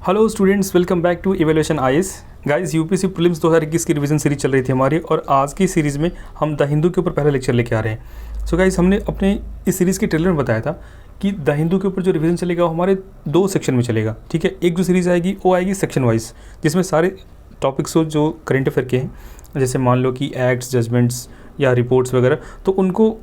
Hello students, welcome back to evaluation IAS. Guys, UPSC prelims 2021 की revision series चल रही थी हमारी, और आज की सीरीज़ में हम द हिंदू के ऊपर पहला लेक्चर लेके आ रहे हैं। सो गाइस, हमने अपने इस सीरीज़ के ट्रेलर में बताया था कि द हिंदू के ऊपर जो रिवीजन चलेगा वो हमारे 2 सेक्शन में चलेगा। ठीक है, एक जो सीरीज़ आएगी वो आएगी सेक्शन वाइज, जिसमें सारे टॉपिक्स हो जो करंट अफेयर के हैं, जैसे मान लो कि एक्ट्स, जजमेंट्स या रिपोर्ट्स वगैरह, तो उनको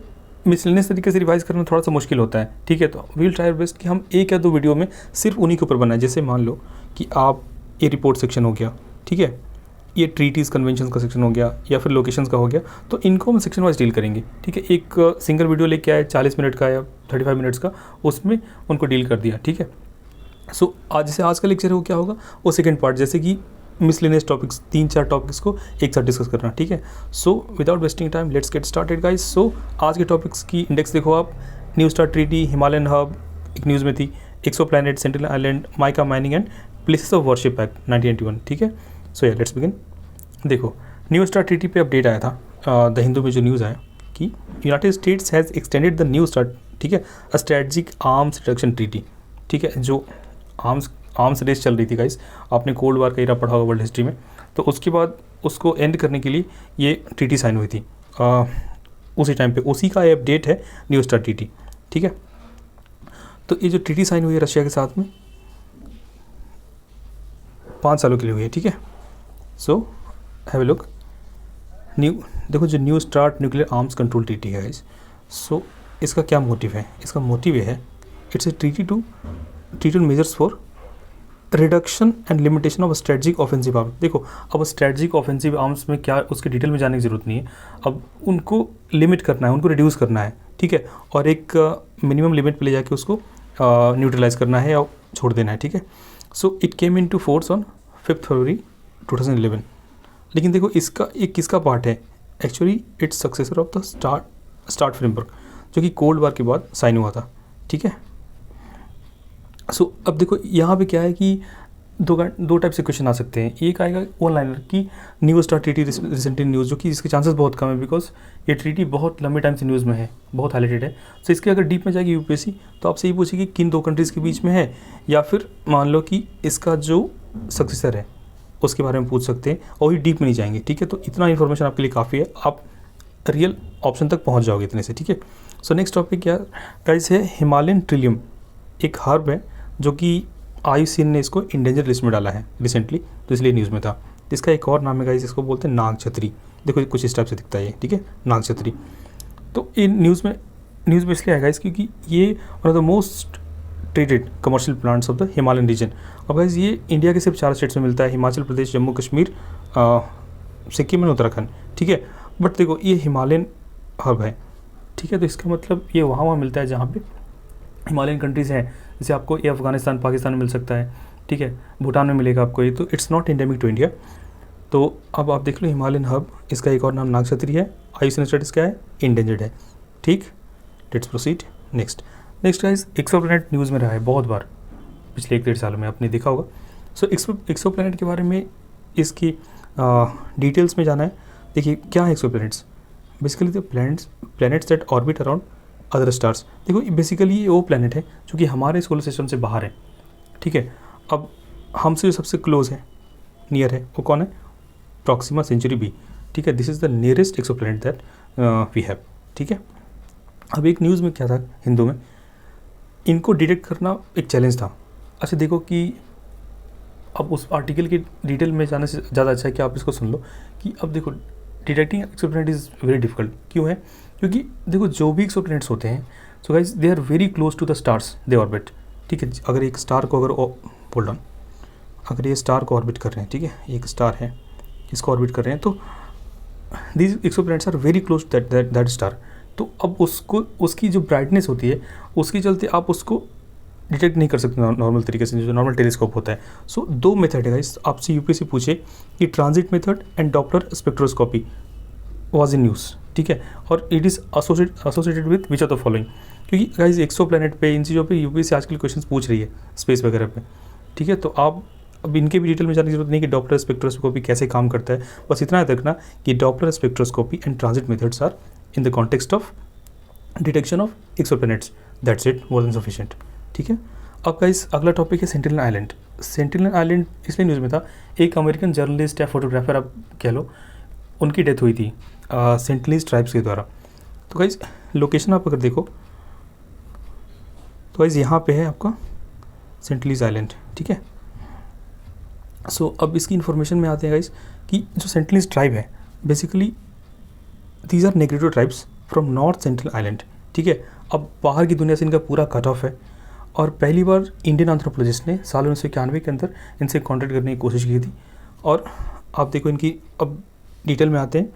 मिसलेनियस तरीके से रिवाइज करना थोड़ा सा मुश्किल होता है। ठीक है, तो वी विल ट्राई बेस्ट कि हम एक या 2 वीडियो में सिर्फ उन्हीं के ऊपर बनाएं। जैसे मान लो कि आप ये रिपोर्ट सेक्शन हो गया, ठीक है, ये ट्रीटीज़ कन्वेंशन का सेक्शन हो गया, या फिर लोकेशंस का हो गया, तो इनको हम सेक्शन वाइज डील करेंगे। ठीक है, एक सिंगल वीडियो लेके आए 40 मिनट का या 35 मिनट्स का, उसमें उनको डील कर दिया। ठीक है, सो आज जैसे आज का लेक्चर है वो क्या होगा, वो सेकेंड पार्ट, जैसे कि मिसलेनियस टॉपिक्स 3-4 टॉपिक्स को एक साथ डिस्कस करना। ठीक है, so without wasting time let's get started guys. So आज के टॉपिक्स की इंडेक्स देखो आप, New START treaty, Himalayan hub एक न्यूज़ में थी, exoplanet, Sentinel Island, mica mining and places of worship act 1981। ठीक है, सो या लेट्स बिगिन। देखो, न्यू स्टार ट्रीटी पे अपडेट आया था द हिंदू में, जो न्यूज़ आया कि United States has extended the New START, ठीक है, अ स्ट्रेटजिक आर्म्स रिडक्शन ट्रीटी। ठीक है, जो आर्म्स रेस चल रही थी गाइस, आपने कोल्ड वार का एरा पढ़ा होगा वर्ल्ड हिस्ट्री में, तो उसके बाद उसको एंड करने के लिए ये ट्रीटी साइन हुई थी उसी टाइम पे। उसी का ये अपडेट है न्यू स्टार ट्रीटी। ठीक है, तो ये जो ट्रीटी साइन हुई है रशिया के साथ में 5 सालों के लिए हुई है। ठीक है, सो हैव ए लुक। देखो, जो new START nuclear arms control treaty है गाइस, सो इसका क्या मोटिव है? इसका मोटिव ये है, it's a treaty to measures for reduction and limitation of strategic offensive arms. देखो, अब स्ट्रेटजिक ऑफेंसिव आर्म्स में क्या, उसके डिटेल में जाने की ज़रूरत नहीं है। अब उनको लिमिट करना है, उनको रिड्यूस करना है। ठीक है, और एक मिनिमम लिमिट पे ले जाके उसको न्यूट्रलाइज करना है या छोड़ देना है। ठीक है, so it came in to force on 5 February 2011। लेकिन देखो, इसका एक किसका पार्ट है? Actually it's successor of the START framework, जो कि कोल्ड वार के बाद साइन हुआ था। ठीक है, सो अब देखो यहाँ पे क्या है कि दो टाइप से क्वेश्चन आ सकते हैं। एक आएगा ऑनलाइनर की new START treaty recently news, जो कि इसके चांसेस बहुत कम है, बिकॉज ये ट्रीटी बहुत लंबे टाइम से न्यूज़ में है, बहुत हाईलाइटेड है। सो इसके अगर डीप में जाएगी यूपीएससी, तो आपसे ये पूछेगी किन 2 कंट्रीज़ के बीच में है, या फिर मान लो कि इसका जो सक्सेसर है उसके बारे में पूछ सकते हैं, और ही डीप में नहीं जाएंगे। ठीक है, तो इतना इन्फॉर्मेशन आपके लिए काफ़ी है, आप रियल ऑप्शन तक पहुँच जाओगे इतने से। ठीक है, सो नेक्स्ट टॉपिक क्या गाइस है, हिमालयन ट्रिलियम एक हर्ब है, जो कि IUCN ने इसको इंडेंजर लिस्ट में डाला है रिसेंटली, तो इसलिए न्यूज़ में था। इसका एक और नाम है गाइस, इसको बोलते हैं नाग छतरी। देखो, कुछ इस टाइप से दिखता है ये। ठीक है, नाग छतरी। तो इन न्यूज़ में इसलिए आएगा गाइस क्योंकि ये one of the most traded commercial plants of the Himalayan region. अब गाइस, ये इंडिया के सिर्फ 4 स्टेट्स में मिलता है, हिमाचल प्रदेश, जम्मू कश्मीर, सिक्किम और उत्तराखंड। ठीक है, बट देखो, ये हिमालयन हब है। ठीक है, तो इसका मतलब ये वहाँ मिलता है जहाँ पे हिमालयन कंट्रीज़ हैं। जैसे आपको ये अफगानिस्तान, पाकिस्तान में मिल सकता है। ठीक है, भूटान में मिलेगा आपको ये, तो it's not endemic to India. तो अब आप देख लो, हिमालयन हब, इसका एक और नाम नाग छतरी है। IUCN स्टेटस क्या है? इंडेंजर्ड है। ठीक, let's proceed next guys, exoplanet news में रहा है बहुत बार पिछले 1-1.5 सालों में, आपने देखा होगा। सो एक्सोप्लैनेट के बारे में इसकी डिटेल्स में जाना है। देखिए, क्या है exoplanets? Basically the planets that orbit around other stars. देखो, बेसिकली ये वो प्लैनेट है जो कि हमारे सोलर सिस्टम से बाहर है। ठीक है, अब हमसे जो सबसे क्लोज है, नियर है, वो कौन है? Proxima Centauri b. ठीक है, this is the nearest exoplanet that we have. ठीक है, अब एक न्यूज़ में क्या था हिंदू में, इनको डिटेक्ट करना एक चैलेंज था। अच्छा देखो कि अब उस आर्टिकल की डिटेल में जाने से ज़्यादा अच्छा है कि आप इसको सुन लो कि अब देखो, detecting exoplanet is very difficult. क्यों है? क्योंकि देखो, जो भी एक्सोप्लैनेट्स होते हैं, so guys, they are very close to the stars they orbit. ठीक है, अगर एक स्टार को होल्ड ऑन, अगर ये स्टार को ऑर्बिट कर रहे हैं, ठीक है, एक स्टार है, इसको ऑर्बिट कर रहे हैं, तो these exoplanets are very close to that star. तो अब उसकी जो ब्राइटनेस होती है, उसके चलते आप उसको डिटेक्ट नहीं कर सकते नॉर्मल तरीके से, जो नॉर्मल टेलीस्कोप होता है। सो 2 मेथड है गाइस, आपसे यूपीएससी पूछे कि transit method and Doppler spectroscopy was in news. ठीक है, और it is associated with which of the following. क्योंकि गाइस, एक्सोप्लैनेट पे, इन चीज़ों पे यूपीएससी आजकल क्वेश्चन पूछ रही है, स्पेस वगैरह पे। ठीक है, तो आप अब इनके भी डिटेल में जाने की जरूरत नहीं कि डॉपलर स्पेक्ट्रोस्कोपी कैसे काम करता है। बस इतना याद रखना कि Doppler spectroscopy and transit methods are in the context of detection of exoplanets. That's it, more than sufficient. ठीक है, अब गाइस, अगला टॉपिक है सेंटिनल आइलैंड। सेंटिनल आइलैंड इसलिए न्यूज़ में था, एक अमेरिकन जर्नलिस्ट या फोटोग्राफर आप कह लो, उनकी डेथ हुई थी सेंटिनलीज ट्राइब्स के द्वारा। तो गाइज लोकेशन आप अगर देखो तो गाइज यहाँ पे है आपका सेंटिनलीज आइलैंड, ठीक है। सो अब इसकी इन्फॉर्मेशन में आते हैं गाइज कि जो सेंटिनलीज ट्राइब है basically these are Negrito tribes from north central island, ठीक है। अब बाहर की दुनिया से इनका पूरा कट ऑफ है और पहली बार इंडियन एंथ्रोपोलॉजिस्ट ने साल 1991 के अंदर इनसे कॉन्टैक्ट करने की कोशिश की थी। और आप देखो इनकी, अब डिटेल में आते हैं।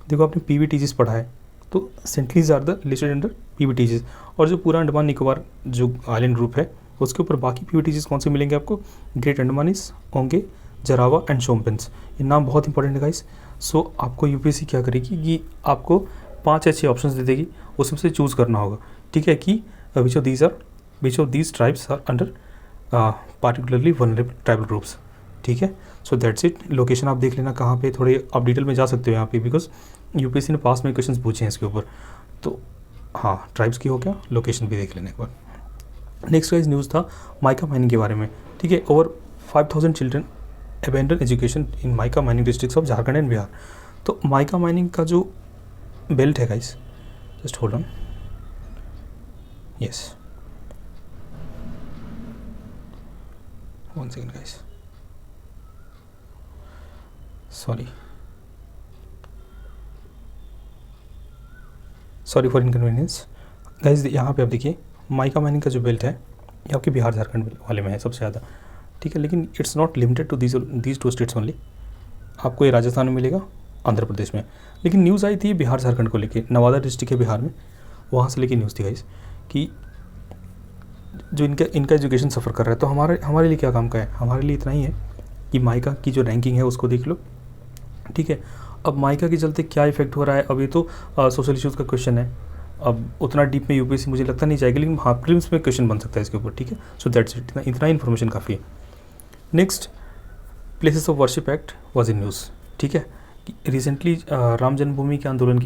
देखो आपने PBTGs पढ़ा है, तो Sentinelese are the listed under PBTGs, और जो पूरा अंडमान निकोबार जो आइलैंड ग्रुप है उसके ऊपर बाकी PBTGs कौन से मिलेंगे आपको, great Andamanese, Onge, Jarawa and Shompens. ये नाम बहुत इंपॉर्टेंट है गाइस। सो आपको UPSC क्या करेगी कि आपको 5 अच्छे ऑप्शंस दे देगी, उसमें से चूज़ करना होगा, ठीक है, कि which of these tribes are under particularly vulnerable tribal groups, ठीक है। So that's it. लोकेशन आप देख लेना कहाँ पे, थोड़े आप डिटेल में जा सकते हो यहाँ पे, बिकॉज UPSC ने पास में क्वेश्चंस पूछे हैं इसके ऊपर। तो हाँ, ट्राइब्स की हो गया, लोकेशन भी देख लेना एक बार। नेक्स्ट वाइज न्यूज़ था माइका माइनिंग के बारे में, ठीक है। Over 5000 children abandon education in mica mining districts of Jharkhand and Bihar. तो माइका माइनिंग का जो बेल्ट है guys, just hold on, yes, one second guys, sorry for inconvenience guys. यहाँ पे आप देखिए माइका माइनिंग का जो बेल्ट है ये आपके बिहार झारखंड वाले में है सबसे ज़्यादा, ठीक है। लेकिन it's not limited to these 2 states only. आपको ये राजस्थान में मिलेगा, आंध्र प्रदेश में। लेकिन न्यूज़ आई थी बिहार झारखंड को लेके, नवादा डिस्ट्रिक्ट है बिहार में, वहाँ से लेके न्यूज़ थी गाइस कि जो इनका एजुकेशन सफ़र कर रहा है। तो हमारे लिए क्या काम का है, हमारे लिए इतना ही है कि माइका की जो रैंकिंग है उसको देख लो, ठीक है। अब माइका के चलते क्या इफेक्ट हो रहा है, अभी तो सोशल इश्यूज़ का क्वेश्चन है, अब उतना डीप में UPSC मुझे लगता नहीं जाएगी, लेकिन हाँ प्रीलिम्स में क्वेश्चन बन सकता है इसके ऊपर, ठीक है। सो दैट्स इट, इतना इन्फॉर्मेशन काफ़ी है। Next, places of worship act was in news, ठीक है। रिसेंटली राम जन्मभूमि के आंदोलन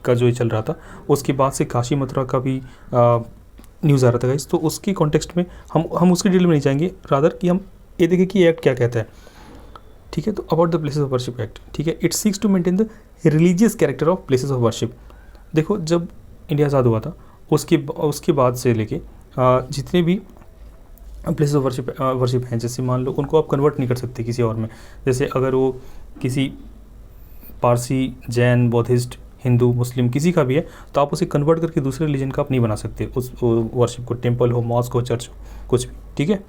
का जो ये चल रहा था, उसके बाद से काशी मथुरा का भी न्यूज़ आ रहा था गाइस। तो उसके कॉन्टेक्स्ट में हम उसकी डिटेल में नहीं जाएंगे, रादर कि हम ये देखें कि ये एक्ट क्या कहता है, ठीक है। तो about the places of worship act, ठीक है, it seeks to maintain the religious character of places of worship. देखो जब इंडिया आज़ाद हुआ था उसके बाद से लेके जितने भी प्लेसेस ऑफ वर्शिप हैं, जैसे मान लो उनको आप कन्वर्ट नहीं कर सकते किसी और में। जैसे अगर वो किसी पारसी, जैन, बौद्धिस्ट, हिंदू, मुस्लिम किसी का भी है, तो आप उसे कन्वर्ट करके दूसरे रिलीजन का आप नहीं बना सकते उस वर्शिप को, टेम्पल हो, मॉस्क हो, चर्च हो, कुछ भी, ठीक है।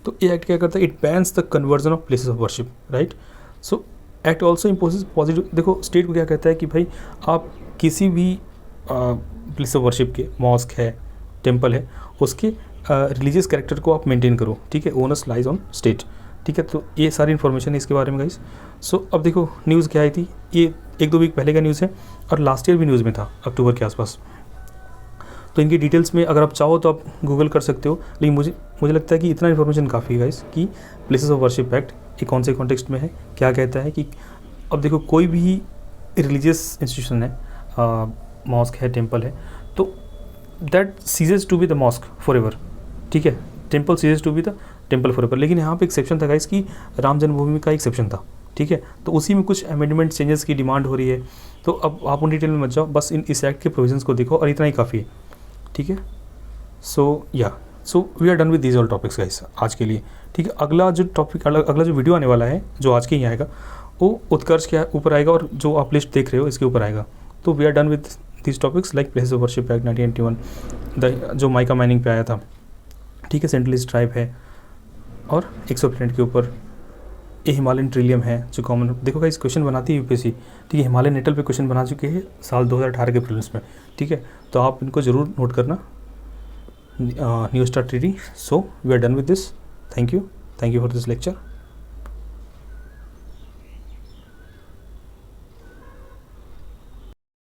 तो ये एक्ट क्या करता है, it bans the conversion of places of worship, right. So act also imposes positive, देखो स्टेट को क्या कहता है कि भाई आप किसी भी प्लेस ऑफ वर्शिप के, मॉस्क है, टेम्पल है, उसके रिलीजियस कैरेक्टर को आप मेंटेन करो, ठीक है। ओनस लाइज ऑन स्टेट, ठीक है। तो ये सारी इन्फॉर्मेशन है इसके बारे में गाइस। सो अब देखो न्यूज़ क्या आई थी, ये 1-2 वीक पहले का न्यूज़ है और लास्ट ईयर भी न्यूज़ में था, अक्टूबर के आसपास। तो इनकी डिटेल्स में अगर आप चाहो तो आप गूगल कर सकते हो, लेकिन मुझे लगता है कि इतना इन्फॉर्मेशन काफ़ी है गाइस कि प्लेसेस ऑफ वर्शिप एक्ट ये कौन से कॉन्टेक्स्ट में है, क्या कहता है कि अब देखो कोई भी रिलीजियस इंस्टीट्यूशन है, मॉस्क है, टेम्पल है, तो that ceases to be the mosque forever, ठीक है। Temple ceases to be the temple forever. लेकिन यहाँ पे एक्सेप्शन था गाइस कि राम जन्मभूमि का एक्सेप्शन था, ठीक है। तो उसी में कुछ अमेंडमेंट चेंजेस की डिमांड हो रही है। तो अब आप उन डिटेल में मत जाओ, बस इस एक्ट के प्रोविजंस को देखो और इतना ही काफ़ी है, ठीक है। So we are done with these all topics guys आज के लिए, ठीक है। अगला जो टॉपिक, अगला जो वीडियो आने वाला है जो आज के ही आएगा, वो उत्कर्ष के ऊपर आएगा और जो आप लिस्ट देख रहे हो इसके ऊपर आएगा। तो we are done with these topics like places of worship act 1991, जो माइका माइनिंग पे आया था, ठीक है, सेंट्रलिस्ट ट्राइब है, और 100% के ऊपर ये हिमालयन ट्रिलियम है जो कॉमन। देखो गाइस क्वेश्चन बनाती है UPSC, ठीक है। हिमालयन नेटल पे क्वेश्चन बना चुके हैं साल 2018 के प्रीलिम्स में, ठीक है। तो आप इनको ज़रूर नोट करना। New START treaty. So we are done with this. Thank you for this lecture.